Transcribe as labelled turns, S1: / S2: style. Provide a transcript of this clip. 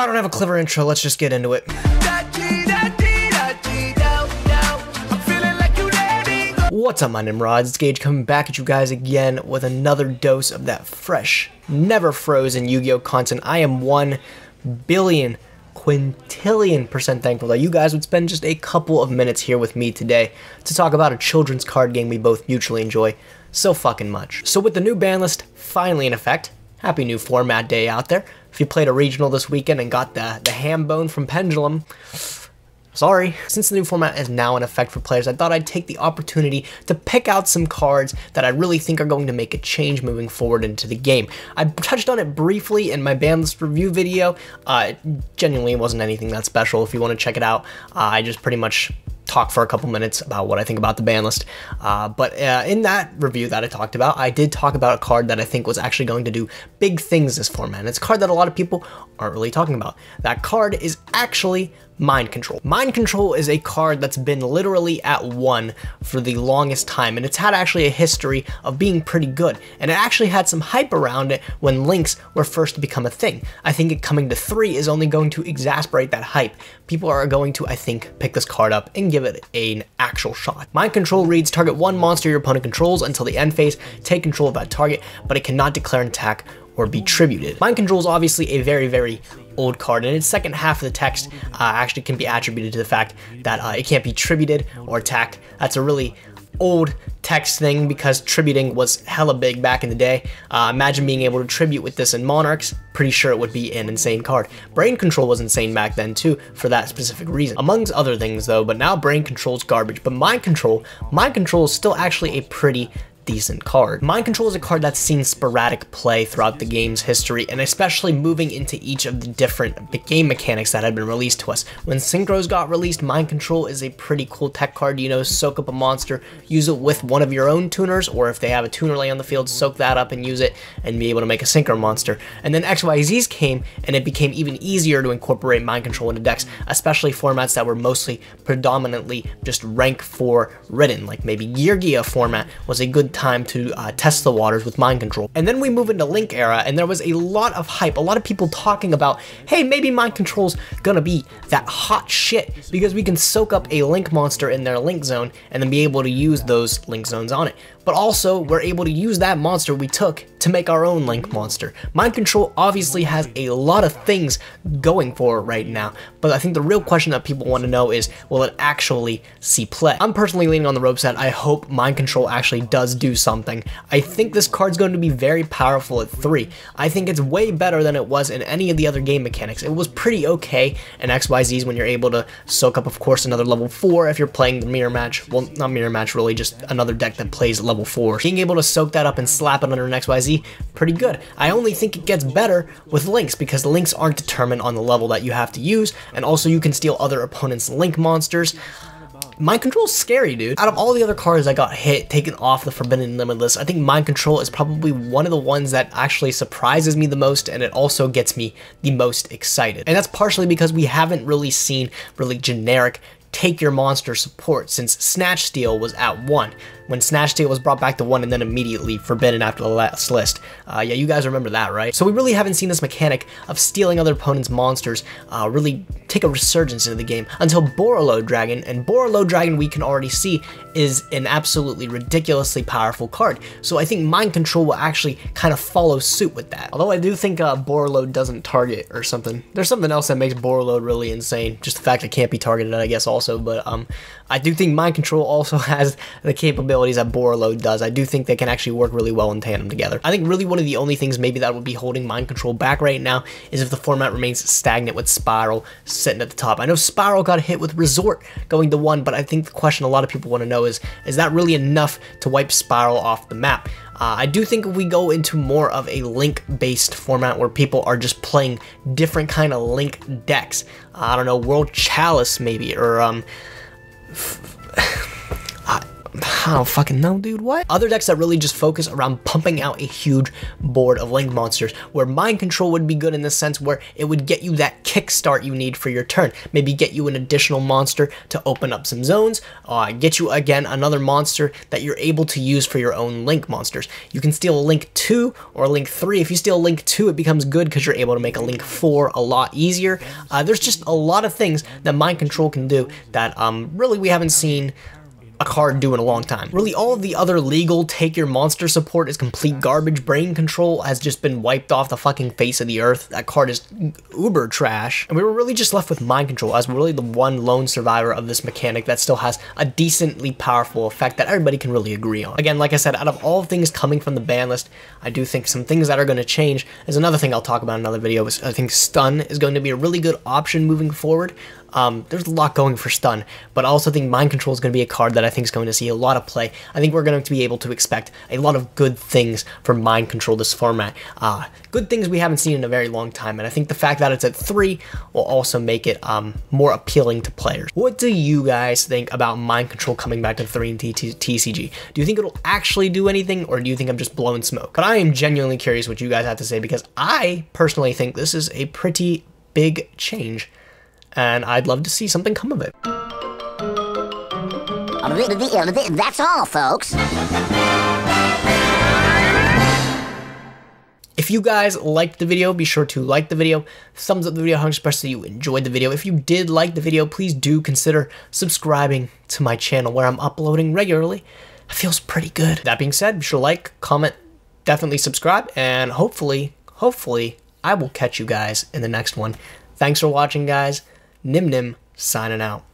S1: I don't have a clever intro, let's just get into it. What's up, my Nimrods? It's Gage coming back at you guys again with another dose of that fresh, never frozen Yu-Gi-Oh content. I am 1 billion quintillion % thankful that you guys would spend just a couple of minutes here with me today to talk about a children's card game we both mutually enjoy so fucking much. So with the new ban list finally in effect, happy new format day out there. If you played a regional this weekend and got the ham bone from Pendulum, sorry. Since the new format is now in effect for players, I thought I'd take the opportunity to pick out some cards that I really think are going to make a change moving forward into the game. I touched on it briefly in my ban list review video. It genuinely wasn't anything that special. If you want to check it out, I just pretty much talk for a couple minutes about what I think about the ban list. But in that review that I talked about, I did talk about a card that I think was actually going to do big things this format. And it's a card that a lot of people aren't really talking about. That card is actually Mind Control. Mind Control is a card that's been literally at 1 for the longest time, and it's had actually a history of being pretty good, and it actually had some hype around it when links were first to become a thing. I think it coming to 3 is only going to exasperate that hype. People are going to, I think, pick this card up and give it an actual shot. Mind Control reads, target 1 monster your opponent controls until the end phase, take control of that target, but it cannot declare an attack or be tributed. Mind Control is obviously a very, very old card, and its second half of the text actually can be attributed to the fact that it can't be tributed or attacked. That's a really old text thing because tributing was hella big back in the day. Imagine being able to tribute with this in Monarchs. Pretty sure it would be an insane card. Brain Control was insane back then too for that specific reason, amongst other things though, but now Brain Control's garbage. But Mind Control is still actually a pretty decent card. Mind Control is a card that's seen sporadic play throughout the game's history, and especially moving into each of the different game mechanics that had been released to us. When Synchros got released, Mind Control is a pretty cool tech card. You know, soak up a monster, use it with one of your own tuners, or if they have a tuner lay on the field, soak that up and use it and be able to make a Synchro monster. And then XYZs came, and it became even easier to incorporate Mind Control into decks, especially formats that were mostly predominantly just rank 4 ridden, like maybe Gear format was a good time to test the waters with Mind Control. And then we move into Link era, and there was a lot of hype, a lot of people talking about, hey, maybe Mind Control's gonna be that hot shit because we can soak up a Link monster in their Link zone and then be able to use those Link zones on it. But also, we're able to use that monster we took to make our own Link monster. Mind Control obviously has a lot of things going for it right now, but I think the real question that people want to know is, will it actually see play? I'm personally leaning on the ropes that I hope Mind Control actually does do something. I think this card's going to be very powerful at 3. I think it's way better than it was in any of the other game mechanics. It was pretty okay in XYZs when you're able to soak up, of course, another level 4 if you're playing the mirror match. Well, not mirror match really, just another deck that plays level 4. Being able to soak that up and slap it under an XYZ, pretty good. I only think it gets better with links because the links aren't determined on the level that you have to use, and also you can steal other opponents' link monsters. Mind Control is scary, dude. Out of all the other cards that got taken off the Forbidden Limit list, I think Mind Control is probably one of the ones that actually surprises me the most, and it also gets me the most excited. And that's partially because we haven't really seen really generic take your monster support since Snatch Steal was at 1. When Snatch Steal was brought back to 1 and then immediately forbidden after the last list. Yeah, you guys remember that, right? So we really haven't seen this mechanic of stealing other opponents' monsters really take a resurgence into the game until Borreload Dragon, and Borreload Dragon we can already see is an absolutely ridiculously powerful card. So I think Mind Control will actually kind of follow suit with that. Although I do think Borreload doesn't target or something. There's something else that makes Borreload really insane. Just the fact it can't be targeted, I guess, also. But I do think Mind Control also has the capabilities that Borreload does. I do think they can actually work really well in tandem together. I think really one of the only things maybe that would be holding Mind Control back right now is if the format remains stagnant with Spiral sitting at the top. I know Spiral got hit with Resort going to 1, but I think the question a lot of people want to know is that really enough to wipe Spiral off the map? I do think if we go into more of a link-based format where people are just playing different kind of link decks, I don't know, World Chalice maybe, or I don't fucking know, dude, what? Other decks that really just focus around pumping out a huge board of link monsters, where Mind Control would be good in the sense where it would get you that kickstart you need for your turn. Maybe get you an additional monster to open up some zones, get you, again, another monster that you're able to use for your own link monsters. You can steal a link 2 or a link 3. If you steal a link 2, it becomes good because you're able to make a link 4 a lot easier. There's just a lot of things that Mind Control can do that really we haven't seen a card do in a long time. Really, all of the other legal take your monster support is complete garbage. Brain Control has just been wiped off the fucking face of the earth. That card is uber trash. And we were really just left with Mind Control as really the one lone survivor of this mechanic that still has a decently powerful effect that everybody can really agree on. Again, like I said, out of all things coming from the ban list, I do think some things that are going to change is another thing I'll talk about in another video. I think Stun is going to be a really good option moving forward. There's a lot going for Stun, but I also think Mind Control is going to be a card that I think is going to see a lot of play. I think we're going to be able to expect a lot of good things from Mind Control this format. Good things we haven't seen in a very long time, and I think the fact that it's at 3 will also make it more appealing to players. What do you guys think about Mind Control coming back to 3 in TCG? Do you think it'll actually do anything, or do you think I'm just blowing smoke? But I am genuinely curious what you guys have to say, because I personally think this is a pretty big change, and I'd love to see something come of it.
S2: That's all, folks.
S1: If you guys liked the video, be sure to like the video, thumbs up the video, 100% that you enjoyed the video. If you did like the video, please do consider subscribing to my channel where I'm uploading regularly. It feels pretty good. That being said, be sure to like, comment, definitely subscribe, and hopefully, I will catch you guys in the next one. Thanks for watching, guys. Nim Nim signing out.